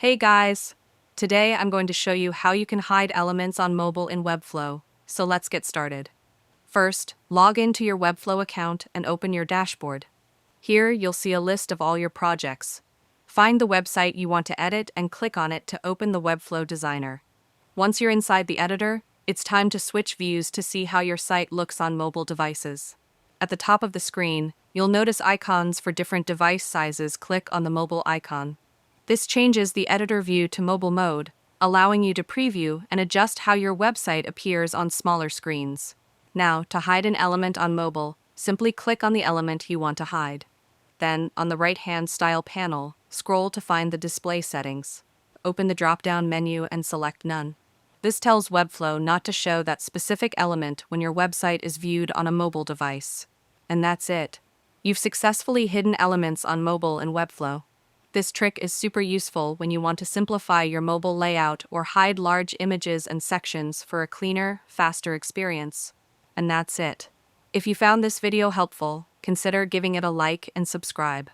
Hey guys! Today I'm going to show you how you can hide elements on mobile in Webflow, so let's get started. First, log into your Webflow account and open your dashboard. Here you'll see a list of all your projects. Find the website you want to edit and click on it to open the Webflow Designer. Once you're inside the editor, it's time to switch views to see how your site looks on mobile devices. At the top of the screen, you'll notice icons for different device sizes. Click on the mobile icon. This changes the editor view to mobile mode, allowing you to preview and adjust how your website appears on smaller screens. Now, to hide an element on mobile, simply click on the element you want to hide. Then, on the right-hand Style panel, scroll to find the display settings. Open the drop-down menu and select None. This tells Webflow not to show that specific element when your website is viewed on a mobile device. And that's it. You've successfully hidden elements on mobile in Webflow. This trick is super useful when you want to simplify your mobile layout or hide large images and sections for a cleaner, faster experience. And that's it. If you found this video helpful, consider giving it a like and subscribe.